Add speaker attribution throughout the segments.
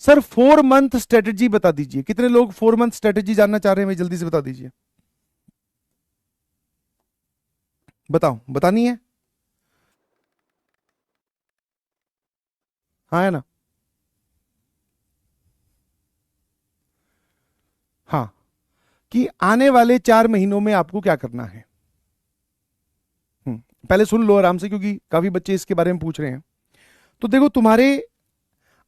Speaker 1: Sir 4 month strategy बता दीजिए, कितने लोग 4 मंथ स्ट्रेटेजी जानना चाह रहे हैं? जल्दी से बता दीजिए, बताओ, बतानी है? हाँ है ना? हाँ, कि आने वाले 4 महीनों में आपको क्या करना है। पहले सुन लो आराम से, क्योंकि काफी बच्चे इसके बारे में पूछ रहे हैं। तो देखो, तुम्हारे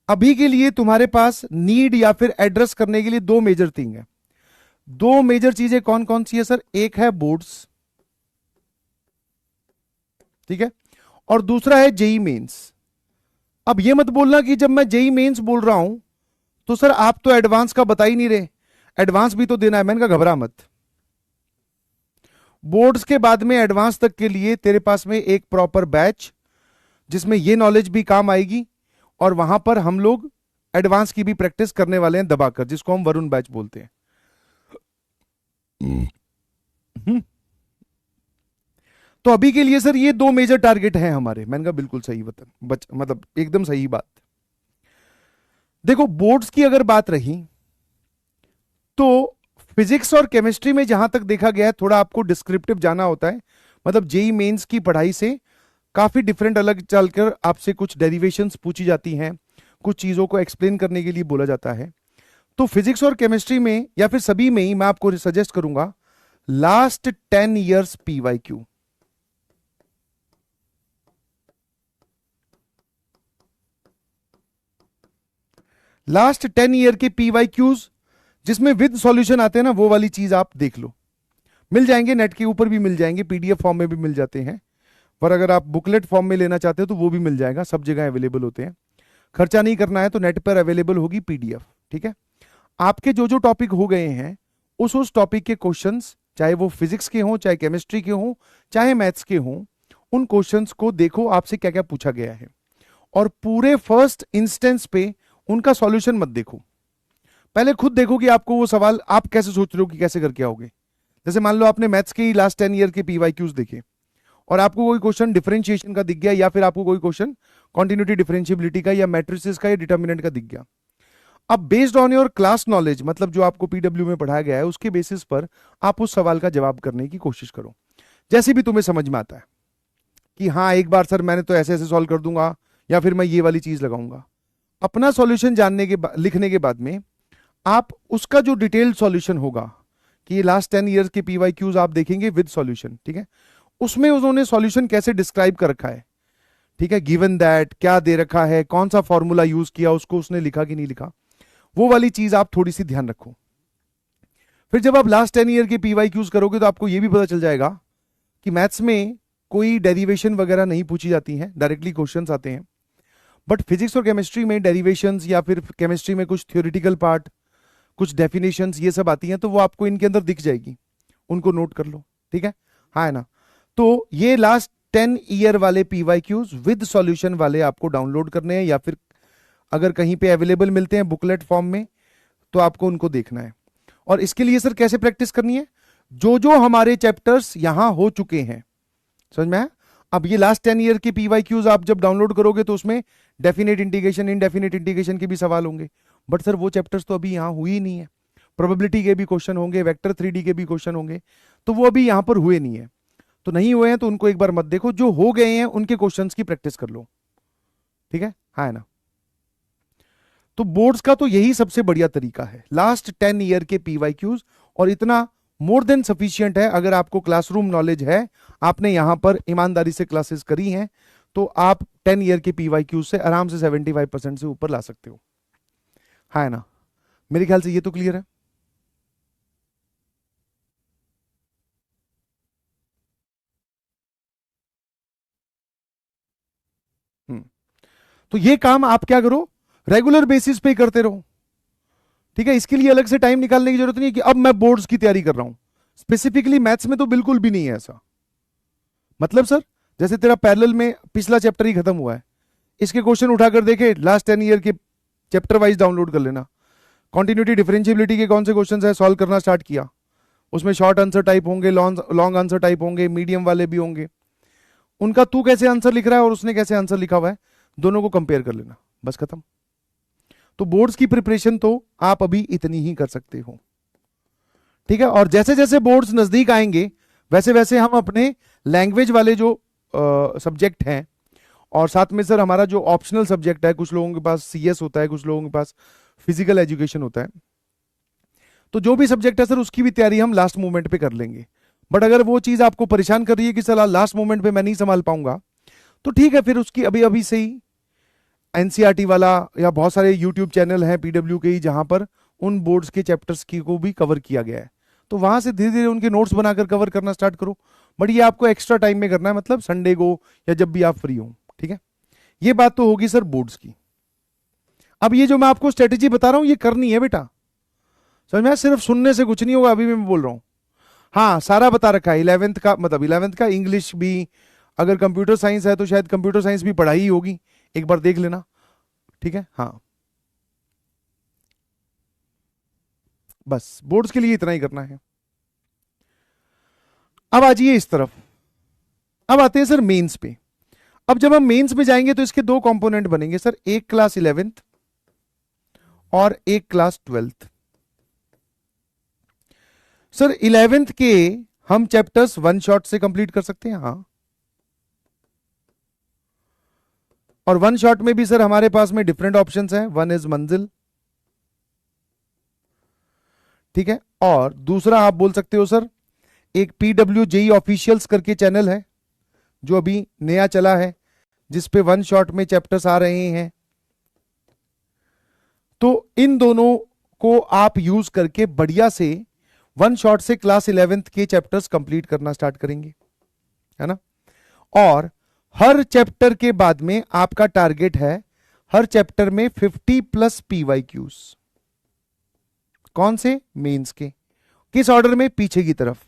Speaker 1: अभी के लिए तुम्हारे पास नीड या फिर एड्रेस करने के लिए दो मेजर थिंग है। दो मेजर चीजें कौन कौन सी है सर? एक है बोर्ड्स, ठीक है, और दूसरा है जेई मेंस। अब ये मत बोलना कि जब मैं जेई मेंस बोल रहा हूं तो सर आप तो एडवांस का बता ही नहीं रहे, एडवांस भी तो देना है। मैंने कहा घबरा मत, बोर्ड्स के बाद में एडवांस तक के लिए तेरे पास में एक प्रॉपर बैच जिसमें ये नॉलेज भी काम आएगी, और वहां पर हम लोग एडवांस की भी प्रैक्टिस करने वाले हैं दबाकर, जिसको हम वरुण बैच बोलते हैं। तो अभी के लिए सर ये दो मेजर टारगेट हैं हमारे। मैंने कहा बिल्कुल सही मतलब एकदम सही बात। देखो, बोर्ड्स की अगर बात रही तो फिजिक्स और केमिस्ट्री में जहां तक देखा गया है, थोड़ा आपको डिस्क्रिप्टिव जाना होता है। मतलब जेई मेंस की पढ़ाई से काफी डिफरेंट अलग चलकर आपसे कुछ डेरिवेशंस पूछी जाती हैं, कुछ चीजों को एक्सप्लेन करने के लिए बोला जाता है। तो फिजिक्स और केमिस्ट्री में या फिर सभी में ही मैं आपको सजेस्ट करूंगा last 10 years PYQ। Last 10 year के PYQs जिसमें विद सॉल्यूशन आते हैं ना, वो वाली चीज आप देख लो। मिल जाएंगे, नेट के ऊपर भी मिल जाएंगे, पीडीएफ फॉर्म में भी मिल जाते हैं, पर अगर आप बुकलेट फॉर्म में लेना चाहते हो तो वो भी मिल जाएगा, सब जगह अवेलेबल होते हैं। खर्चा नहीं करना है तो नेट पर अवेलेबल होगी पीडीएफ, ठीक है। आपके जो जो टॉपिक हो गए हैं उस टॉपिक के क्वेश्चंस, चाहे वो फिजिक्स के हों, चाहे केमिस्ट्री के हों, चाहे मैथ्स के हों, उन क्वेश्चंस को देखो आपसे क्या क्या पूछा गया है, और पूरे फर्स्ट इंस्टेंस पे उनका सॉल्यूशन मत देखो। पहले खुद देखो कि आपको वो सवाल आप कैसे सोच रहे हो कि कैसे करके आओगे। जैसे मान लो आपने मैथ्स के लास्ट 10 year के पीवाईक्यूज देखे और आपको कोई क्वेश्चन डिफरेंशिएशन का दिख गया, या फिर आपको कोई क्वेश्चन कॉन्टिन्यूटी डिफरेंशियबिलिटी का या मैट्रिसेस का या डिटर्मिनेंट का दिख गया। अब based on your class knowledge, मतलब जो आपको पीडब्ल्यू में पढ़ाया गया है, उसके बेसिस पर आप उस सवाल का जवाब करने की कोशिश करो, जैसे भी तुम्हें समझ में आता है कि हाँ एक बार सर मैंने तो ऐसे ऐसे सॉल्व कर दूंगा, या फिर मैं ये वाली चीज लगाऊंगा। अपना सॉल्यूशन जानने के लिखने के बाद में आप उसका जो डिटेल्ड सॉल्यूशन होगा, कि लास्ट 10 years के पीवाईक्यूज आप देखेंगे विद सॉल्यूशन, ठीक है, उसमें उन्होंने सॉल्यूशन कैसे डिस्क्राइब कर रखा है, ठीक है, गिवन दैट क्या दे रखा है, कौन सा फॉर्मूला यूज किया, उसको उसने लिखा कि नहीं लिखा, वो वाली चीज आप थोड़ी सी ध्यान रखो। फिर जब आप लास्ट 10 year के पीवाईक्यूज करोगे तो आपको यह भी पता चल जाएगा कि मैथ्स में कोई डेरिवेशन वगैरह नहीं पूछी जाती हैं, डायरेक्टली क्वेश्चंस आते हैं। बट फिजिक्स और केमिस्ट्री में डेरिवेशंस, या फिर केमिस्ट्री में कुछ थ्योरेटिकल पार्ट, कुछ डेफिनेशंस, ये सब आती हैं, तो वो आपको इनके अंदर दिख जाएगी, उनको नोट कर लो, ठीक है, हाँ है ना। तो ये लास्ट 10 year वाले पीवाईक्यूज विद सॉल्यूशन वाले आपको डाउनलोड करने हैं, या फिर अगर कहीं पे अवेलेबल मिलते हैं बुकलेट फॉर्म में तो आपको उनको देखना है। और इसके लिए सर कैसे प्रैक्टिस करनी है? जो जो हमारे चैप्टर्स यहां हो चुके हैं, समझ में आया? अब ये लास्ट 10 year के पीवाईक्यूज आप जब डाउनलोड करोगे तो उसमें डेफिनेट इंटीग्रेशन, इनडेफिनेट इंटीग्रेशन के भी सवाल होंगे, बट सर वो चैप्टर्स तो अभी यहां हुए ही नहीं है। प्रोबेबिलिटी के भी क्वेश्चन होंगे, वेक्टर 3D के भी क्वेश्चन होंगे, तो वो अभी यहां पर हुए नहीं है। तो नहीं हुए हैं तो उनको एक बार मत देखो, जो हो गए हैं उनके क्वेश्चंस की प्रैक्टिस कर लो, ठीक है, हाँ है ना। तो बोर्ड्स का तो यही सबसे बढ़िया तरीका है, लास्ट 10 year के पीवाईक्यूज, और इतना मोर देन सफिशियंट है। अगर आपको क्लासरूम नॉलेज है, आपने यहां पर ईमानदारी से क्लासेस करी हैं, तो आप 10 year के पीवाईक्यूज से आराम से 75% से ऊपर ला सकते हो, हाँ है ना। मेरे ख्याल से ये तो क्लियर है। हम्म तो ये काम आप क्या करो, रेगुलर बेसिस पे करते रहो, ठीक है। इसके लिए अलग से टाइम निकालने की जरूरत नहीं है कि अब मैं बोर्ड्स की तैयारी कर रहा हूं। स्पेसिफिकली मैथ्स में तो बिल्कुल भी नहीं है ऐसा। मतलब सर जैसे तेरा पैरेलल में पिछला चैप्टर ही खत्म हुआ है, इसके क्वेश्चन उठाकर देखे, लास्ट 10 year के चैप्टर वाइज डाउनलोड कर लेना। कॉन्टिन्यूटी डिफरेंशियबिलिटी के कौन से क्वेश्चन है, सॉल्व करना स्टार्ट किया, उसमें शॉर्ट आंसर टाइप होंगे, लॉन्ग आंसर टाइप होंगे, मीडियम वाले भी होंगे। उनका तू कैसे आंसर लिख रहा है और उसने कैसे आंसर लिखा हुआ है, दोनों को कंपेयर कर लेना, बस खत्म। तो बोर्ड्स की प्रिपरेशन तो आप अभी इतनी ही कर सकते हो, ठीक है। और जैसे जैसे बोर्ड्स नजदीक आएंगे वैसे वैसे हम अपने लैंग्वेज वाले जो सब्जेक्ट हैं, और साथ में सर हमारा जो ऑप्शनल सब्जेक्ट है, कुछ लोगों के पास सीएस होता है, कुछ लोगों के पास फिजिकल एजुकेशन होता है, तो जो भी सब्जेक्ट है सर उसकी भी तैयारी हम लास्ट मोमेंट पे कर लेंगे। बट अगर वो चीज आपको परेशान कर रही है कि सर लास्ट मोमेंट पे मैं नहीं संभाल पाऊंगा, तो ठीक है, फिर उसकी अभी अभी से ही एनसीईआरटी वाला या बहुत सारे यूट्यूब चैनल हैं पीडब्ल्यू के ही जहां पर उन बोर्ड्स के चैप्टर्स की को भी कवर किया गया है, तो वहां से धीरे धीरे उनके नोट्स बनाकर कवर करना स्टार्ट करो। बट ये आपको एक्स्ट्रा टाइम में करना है, मतलब संडे को या जब भी आप फ्री हो, ठीक है। ये बात तो होगी सर बोर्ड्स की। अब ये जो मैं आपको स्ट्रेटेजी बता रहा हूं ये करनी है बेटा, समझ में आया? सिर्फ सुनने से कुछ नहीं होगा, अभी मैं बोल रहा हूं। हाँ, सारा बता रखा है 11th का, मतलब 11th का इंग्लिश भी, अगर कंप्यूटर साइंस है तो शायद कंप्यूटर साइंस भी पढ़ाई होगी, एक बार देख लेना, ठीक है। हाँ, बस बोर्ड्स के लिए इतना ही करना है। अब आ जाइए इस तरफ, अब आते हैं सर मेंस पे। अब जब हम मेंस में जाएंगे तो इसके दो कंपोनेंट बनेंगे सर, एक क्लास 11th और एक क्लास 12th। सर 11th के हम चैप्टर्स वन शॉट से कंप्लीट कर सकते हैं, हाँ। और वन शॉट में भी सर हमारे पास में डिफरेंट ऑप्शंस हैं, वन इज मंजिल, ठीक है। और दूसरा आप बोल सकते हो सर एक पीडब्ल्यू जेई ऑफिशियल्स करके चैनल है जो अभी नया चला है, जिसपे वन शॉट में चैप्टर्स आ रहे हैं। तो इन दोनों को आप यूज करके बढ़िया से वन शॉट से क्लास 11th के चैप्टर्स कंप्लीट करना स्टार्ट करेंगे, है ना। और हर चैप्टर के बाद में आपका टारगेट है हर चैप्टर में 50+ PYQs। कौन से? मेंस के। किस ऑर्डर में? पीछे की तरफ,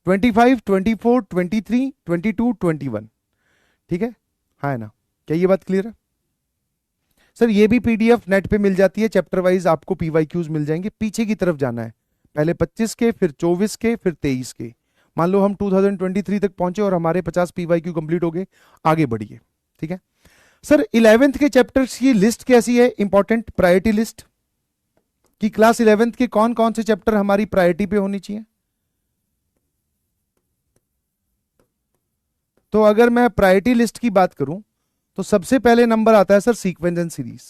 Speaker 1: 25, 24, 23, 22, 21, ठीक है। हाँ है ना, क्या ये बात क्लियर है? सर ये भी पीडीएफ नेट पे मिल जाती है, चैप्टर वाइज आपको पीवाईक्यूज मिल जाएंगे। पीछे की तरफ जाना है, पहले 25 के, फिर 24 के, फिर 23 के। मान लो हम 2023 तक पहुंचे और हमारे 50 पीवाईक्यू कंप्लीट हो गए, आगे बढ़िए, ठीक है। सर 11th के चैप्टर्स की लिस्ट कैसी है? इंपॉर्टेंट प्रायोरिटी लिस्ट कि क्लास 11th के कौन कौन से चैप्टर हमारी प्रायोरिटी पे होनी चाहिए। तो अगर मैं प्रायोरिटी लिस्ट की बात करूं तो सबसे पहले नंबर आता है sir sequence and series.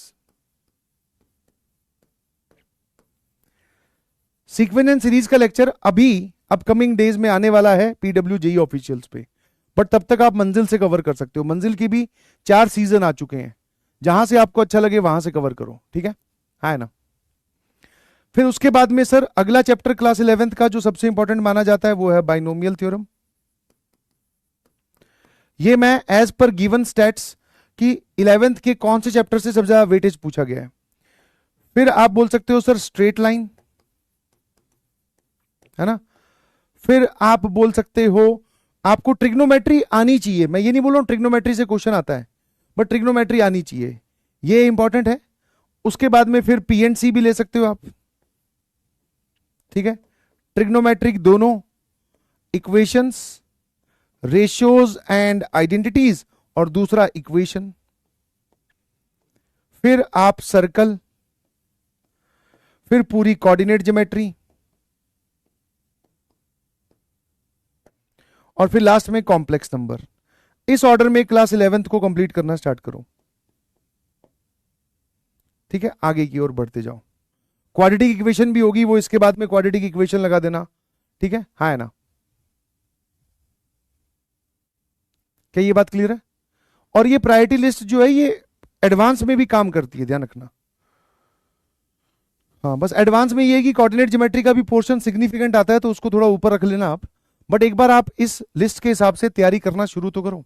Speaker 1: Sequence and series का लेक्चर अभी अपकमिंग डेज में आने वाला है पीडब्ल्यू जेई ऑफिशियल्स पे, बट तब तक आप मंजिल से कवर कर सकते हो। मंजिल की भी 4 सीजन आ चुके हैं, जहां से आपको अच्छा लगे वहां से कवर करो, ठीक है। हाँ ना। फिर उसके बाद में सर अगला चैप्टर क्लास 11th का जो सबसे इंपॉर्टेंट माना जाता है वो है बाइनोमियल थ्योरम। ये मैं एज पर गिवन स्टैट्स कि 11th के कौन से चैप्टर से सबसे ज्यादा वेटेज पूछा गया है। फिर आप बोल सकते हो सर स्ट्रेट लाइन, है ना। फिर आप बोल सकते हो आपको ट्रिग्नोमेट्री आनी चाहिए, मैं ये नहीं बोल रहा हूं ट्रिग्नोमेट्री से क्वेश्चन आता है, बट ट्रिग्नोमेट्री आनी चाहिए, ये इंपॉर्टेंट है। उसके बाद में फिर पी एंड सी भी ले सकते हो आप, ठीक है। ट्रिग्नोमेट्रिक दोनों इक्वेशंस, रेशियोज एंड आइडेंटिटीज, और दूसरा इक्वेशन। फिर आप सर्कल, फिर पूरी कोऑर्डिनेट ज्योमेट्री, और फिर लास्ट में कॉम्प्लेक्स नंबर। इस ऑर्डर में क्लास 11th को कंप्लीट करना स्टार्ट करो, ठीक है। आगे की ओर बढ़ते जाओ। क्वाड्रेटिक इक्वेशन भी होगी, वो इसके बाद में क्वाड्रेटिक इक्वेशन लगा देना, ठीक है। हाँ है ना, क्या ये बात क्लियर है? और ये प्रायोरिटी लिस्ट जो है ये एडवांस में भी काम करती है, ध्यान रखना। हाँ, बस एडवांस में ये है कि कोऑर्डिनेट ज्योमेट्री का भी पोर्शन सिग्निफिकेंट आता है तो उसको थोड़ा ऊपर रख लेना आप, बट एक बार आप इस लिस्ट के हिसाब से तैयारी करना शुरू तो करो।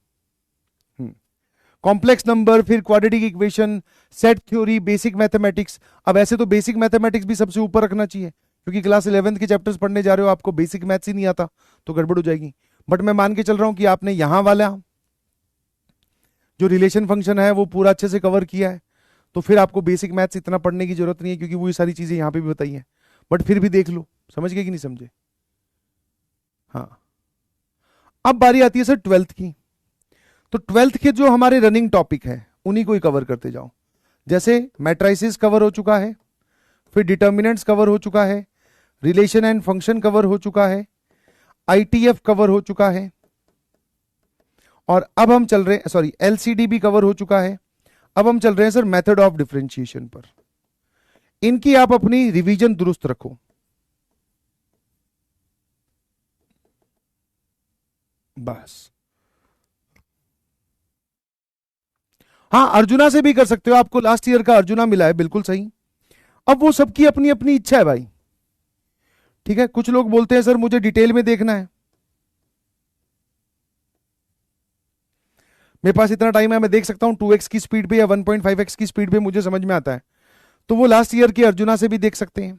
Speaker 1: कॉम्प्लेक्स नंबर, फिर quadratic equation, set theory, basic mathematics. अब ऐसे तो बेसिक मैथमेटिक्स भी सबसे ऊपर रखना चाहिए, क्योंकि क्लास 11th के चैप्टर्स पढ़ने जा रहे हो, आपको बेसिक मैथ्स ही नहीं आता तो गड़बड़ हो जाएगी। बट मैं मान के चल रहा हूं कि आपने यहां वाला जो रिलेशन फंक्शन है वो पूरा अच्छे से कवर किया है, तो फिर आपको बेसिक मैथ्स इतना पढ़ने की जरूरत नहीं है, क्योंकि वो सारी चीजें यहां पे भी बताई हैं। बट फिर भी देख लो, समझ गए कि नहीं समझे? हाँ, अब बारी आती है सर 12th की। तो 12th के जो हमारे रनिंग टॉपिक है उन्हीं को ही कवर करते जाओ। जैसे मैट्राइसिस कवर हो चुका है, फिर डिटर्मिनेंट्स कवर हो चुका है, रिलेशन एंड फंक्शन कवर हो चुका है, आईटीएफ कवर हो चुका है, और अब हम चल रहे हैं, सॉरी, एलसीडी भी कवर हो चुका है। अब हम चल रहे हैं सर मेथड ऑफ डिफरेंशिएशन पर। इनकी आप अपनी रिवीजन दुरुस्त रखो। बस, हाँ, अर्जुना से भी कर सकते हो, आपको लास्ट ईयर का अर्जुना मिला है, बिल्कुल सही। अब वो सबकी अपनी अपनी इच्छा है भाई, ठीक है। कुछ लोग बोलते हैं सर मुझे डिटेल में देखना है, मेरे पास इतना टाइम है, मैं देख सकता हूं 2x की स्पीड पे या 1.5x की स्पीड पे, मुझे समझ में आता है, तो वो लास्ट ईयर की अर्जुना से भी देख सकते हैं।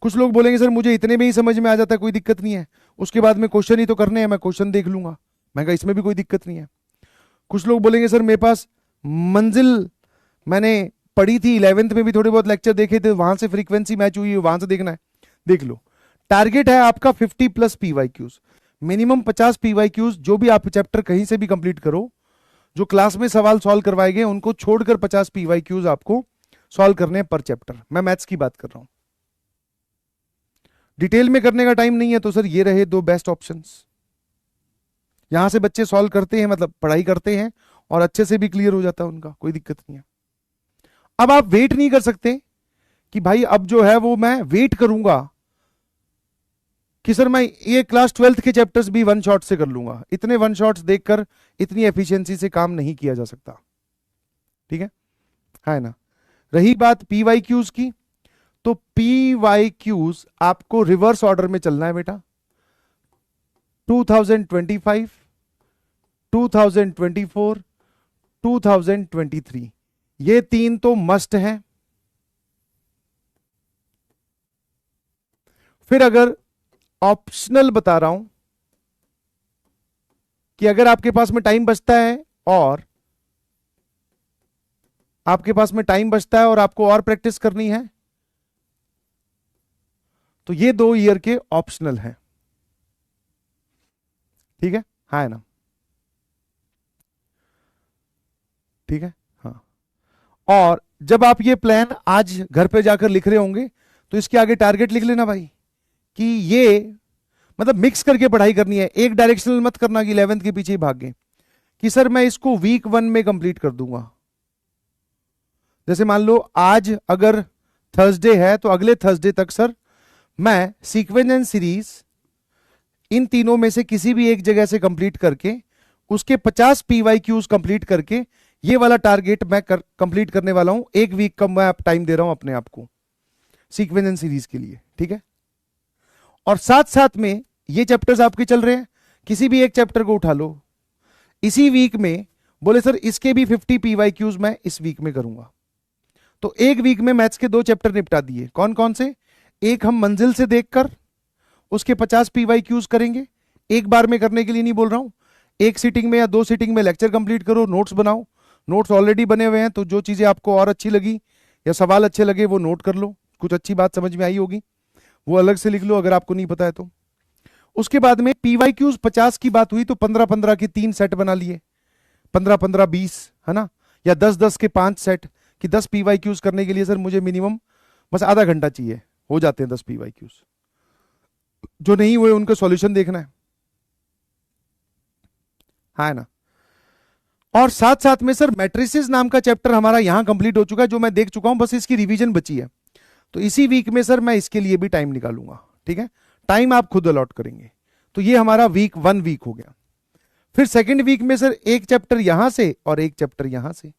Speaker 1: कुछ लोग बोलेंगे सर मुझे इतने में ही समझ में आ जाता है, कोई दिक्कत नहीं है, उसके बाद में क्वेश्चन ही तो करने हैं, मैं क्वेश्चन देख लूंगा। मैं कहा इसमें भी कोई दिक्कत नहीं है। कुछ लोग बोलेंगे सर मेरे पास मंजिल मैंने पढ़ी थी 11th में भी, थोड़े बहुत लेक्चर देखे थे, वहां से फ्रीक्वेंसी मैच हुई है, वहां से देखना है, देख लो। टारगेट है आपका 50+ पीवाईक्यूज, मिनिमम 50 पीवाईक्यूज। जो भी आप चैप्टर कहीं से भी कंप्लीट करो, जो क्लास में सवाल सॉल्व करवाए गए उनको छोड़कर 50 पीवाईक्यूज आपको सॉल्व करने हैं पर चैप्टर। मैं मैथ्स की बात कर रहा हूं, डिटेल में करने का टाइम नहीं है, तो सर ये रहे दो बेस्ट ऑप्शंस। यहां से बच्चे सॉल्व करते हैं, मतलब पढ़ाई करते हैं, और अच्छे से भी क्लियर हो जाता है उनका, कोई दिक्कत नहीं है। अब आप वेट नहीं कर सकते कि भाई अब जो है वो मैं वेट करूंगा कि सर मैं ये क्लास 12th के चैप्टर्स भी वन शॉट से कर लूंगा। इतने वन शॉट्स देखकर इतनी एफिशिएंसी से काम नहीं किया जा सकता, ठीक है ना। रही बात पीवाईक्यूज की, तो पीवाईक्यूज आपको रिवर्स ऑर्डर में चलना है बेटा। 2025, 2024, 2023, ये तीन तो मस्ट है। फिर अगर ऑप्शनल बता रहा हूं कि अगर आपके पास में टाइम बचता है और आपको और प्रैक्टिस करनी है, तो ये 2 ईयर के ऑप्शनल हैं, ठीक है, हाँ है ना, ठीक है, हाँ। और जब आप ये प्लान आज घर पे जाकर लिख रहे होंगे, तो इसके आगे टारगेट लिख लेना भाई कि ये मतलब मिक्स करके पढ़ाई करनी है, एक डायरेक्शनल मत करना कि 11th के पीछे ही भाग गए कि सर मैं इसको वीक 1 में कंप्लीट कर दूंगा। जैसे मान लो आज अगर थर्सडे है, तो अगले थर्सडे तक सर मैं सीक्वेंस एंड सीरीज इन तीनों में से किसी भी एक जगह से कंप्लीट करके उसके 50 पीवाईक्यूज कंप्लीट करके ये वाला टारगेट मैं कंप्लीट करने वाला हूं। एक वीक का मैं टाइम दे रहा हूं अपने आप को सीक्वेंस एंड सीरीज के लिए, ठीक है। और साथ साथ में ये चैप्टर्स आपके चल रहे हैं, किसी भी एक चैप्टर को उठा लो इसी वीक में, बोले सर इसके भी 50 पीवाईक्यूज मैं इस वीक में करूंगा, तो एक वीक में मैथ्स के 2 चैप्टर निपटा दिए। कौन कौन से? एक हम मंजिल से देखकर उसके 50 पीवाईक्यूज करेंगे, एक बार में करने के लिए नहीं बोल रहा हूं, एक सीटिंग में या 2 सीटिंग में लेक्चर कंप्लीट करो, नोट्स बनाओ, नोट्स ऑलरेडी बने हुए हैं, तो जो चीजें आपको और अच्छी लगी या सवाल अच्छे लगे वो नोट कर लो, कुछ अच्छी बात समझ में आई होगी वो अलग से लिख लो अगर आपको नहीं पता है तो। उसके बाद में पीवाईक्यूज 50 की बात हुई तो 15-15 के 3 सेट बना लिए, 15-15 20, है ना, या 10-10 के 5 सेट, कि 10 पीवाईक्यूज करने के लिए सर मुझे मिनिमम बस आधा घंटा चाहिए, हो जाते हैं 10 पीवाईक्यूज। जो नहीं हुए उनका सॉल्यूशन देखना है ना। और साथ साथ में सर मैट्रिसेस नाम का चैप्टर हमारा यहां कंप्लीट हो चुका है, जो मैं देख चुका हूं, बस इसकी रिवीजन बची है, तो इसी वीक में सर मैं इसके लिए भी टाइम निकालूंगा, ठीक है। टाइम आप खुद अलॉट करेंगे, तो ये हमारा वीक 1 वीक हो गया। फिर सेकेंड वीक में सर एक चैप्टर यहां से और एक चैप्टर यहां से।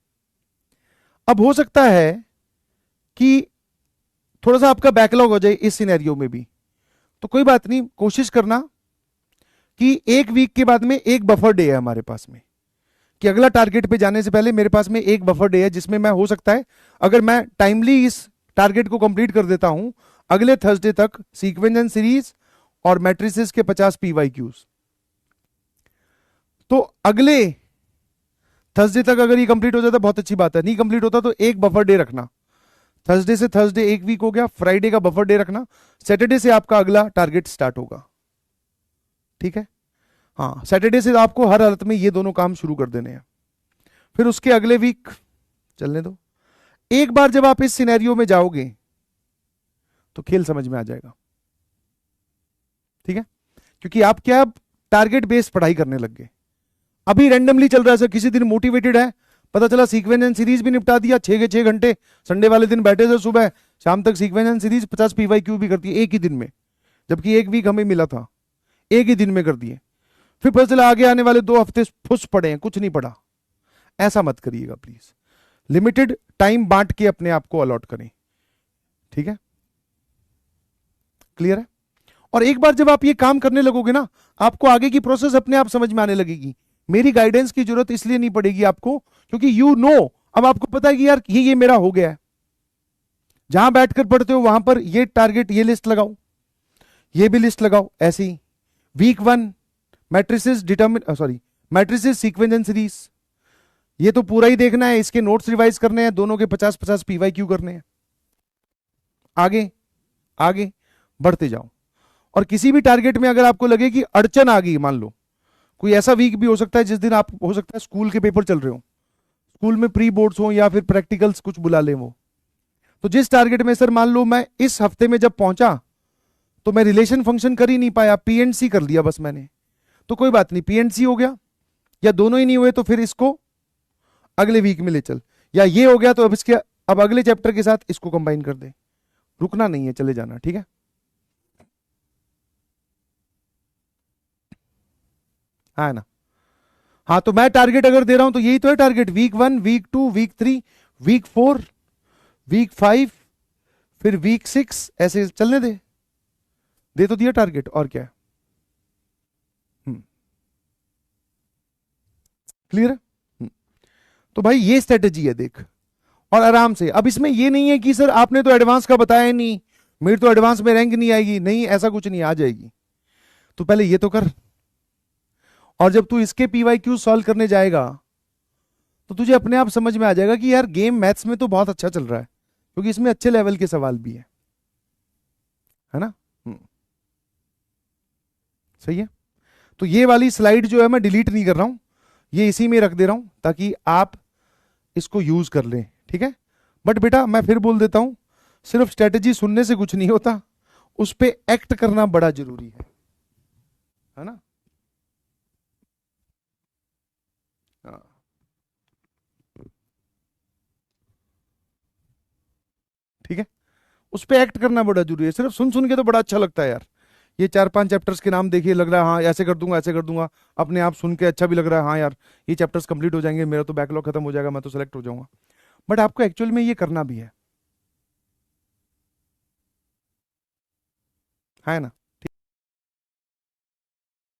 Speaker 1: अब हो सकता है कि थोड़ा सा आपका बैकलॉग हो जाए इस सिनेरियो में भी, तो कोई बात नहीं, कोशिश करना कि एक वीक के बाद में एक बफर डे है हमारे पास में, कि अगला टारगेट पे जाने से पहले मेरे पास में एक बफर डे है, जिसमें मैं हो सकता है अगर मैं टाइमली इस टारगेट को कंप्लीट कर देता हूं अगले थर्सडे तक सीक्वेंस एंड सीरीज और मैट्रिसेस के 50 पीवाईक्यूज, तो अगले थर्सडे तक अगर ये कंप्लीट हो जाता बहुत अच्छी बात है, नहीं कंप्लीट होता तो एक बफर डे रखना, थर्सडे से थर्सडे एक वीक हो गया, फ्राइडे का बफर डे रखना, सैटरडे से आपका अगला टारगेट स्टार्ट होगा, ठीक है। हाँ, सैटरडे से आपको हर हालत में ये दोनों काम शुरू कर देने हैं। फिर उसके अगले वीक चलने दो, एक बार जब आप इस सिनेरियो में जाओगे तो खेल समझ में आ जाएगा, ठीक है? क्योंकि आप क्या टारगेट बेस्ड पढ़ाई करने लग गए। अभी रैंडमली चल रहा है सर, किसी दिन मोटिवेटेड है, पता चला सीक्वेंस एंड सीरीज भी निपटा दिया, 6 के 6 घंटे संडे वाले दिन बैठे थे, सुबह शाम तक सीक्वेंस एंड सीरीज 50 पीवाईक्यू भी करती है एक ही दिन में, जबकि एक वीक हमें मिला था, एक ही दिन में कर दिए। फिर पता चला आगे आने वाले 2 हफ्ते फुस पड़े हैं, कुछ नहीं पढ़ा। ऐसा मत करिएगा प्लीज, लिमिटेड टाइम बांट के अपने आप को अलॉट करें, ठीक है? क्लियर है? और एक बार जब आप ये काम करने लगोगे ना, आपको आगे की प्रोसेस अपने आप समझ में आने लगेगी। मेरी गाइडेंस की जरूरत इसलिए नहीं पड़ेगी आपको, क्योंकि यू नो, अब आपको पता है कि यार ये मेरा हो गया है। जहां बैठकर पढ़ते हो वहां पर ये टारगेट, ये लिस्ट लगाओ, ये भी लिस्ट लगाओ। ऐसे ही week 1 matrices determinant, sorry matrices sequence and series, ये तो पूरा ही देखना है, इसके नोट्स रिवाइज करने हैं, दोनों के 50-50 पीवाईक्यू करने हैं। आगे आगे बढ़ते जाओ। और किसी भी टारगेट में अगर आपको लगे कि अड़चन आ गई, मान लो कोई ऐसा वीक भी हो सकता है जिस दिन आप, हो सकता है स्कूल के पेपर चल रहे हो, स्कूल में प्री बोर्ड्स हो या फिर प्रैक्टिकल्स कुछ बुला ले वो, तो जिस टारगेट में सर मान लो मैं इस हफ्ते में जब पहुंचा तो मैं रिलेशन फंक्शन कर ही नहीं पाया, पीएनसी कर लिया बस मैंने, तो कोई बात नहीं, पीएनसी हो गया, या दोनों ही नहीं हुए तो फिर इसको अगले वीक में ले चल, या ये हो गया तो अब इसके, अब अगले चैप्टर के साथ इसको कंबाइन कर दे, रुकना नहीं है, चले जाना, ठीक है? हाँ ना? हाँ, तो मैं टारगेट अगर दे रहा हूं तो यही तो है target, week 1, week 2, week 3, week 4, week 5, फिर वीक 6, ऐसे चलने दे तो दिया टारगेट, और क्या है? क्लियर है? तो भाई ये स्ट्रेटेजी है, देख, और आराम से। अब इसमें ये नहीं है कि सर आपने तो एडवांस का बताया ही नहीं, मेरी तो एडवांस में रैंक नहीं आएगी, नहीं, ऐसा कुछ नहीं, आ जाएगी। तो पहले ये तो कर, और जब तू इसके पीवाईक्यू सॉल्व करने जाएगा तो तुझे अपने आप समझ में आ जाएगा कि यार गेम मैथ्स में तो बहुत अच्छा चल रहा है, क्योंकि इसमें अच्छे लेवल के सवाल भी है ना? सही है। तो ये वाली स्लाइड जो है मैं डिलीट नहीं कर रहा हूं, ये इसी में रख दे रहा हूं ताकि आप इसको यूज कर लें, ठीक है? बट बेटा मैं फिर बोल देता हूं, सिर्फ स्ट्रेटेजी सुनने से कुछ नहीं होता, उस पर एक्ट करना बड़ा जरूरी है ना? हाँ, ठीक है, उस पर एक्ट करना बड़ा जरूरी है। सिर्फ सुन सुन के तो बड़ा अच्छा लगता है यार, ये 4-5 चैप्टर्स के नाम देखिए, लग रहा है हाँ ऐसे कर दूंगा, ऐसे कर दूंगा, अपने आप सुन के अच्छा भी लग रहा है, हाँ यार ये चैप्टर्स कंप्लीट हो जाएंगे, मेरा तो बैकलॉग खत्म हो जाएगा, मैं तो सेलेक्ट हो जाऊंगा। बट आपको एक्चुअल में ये करना भी है ना?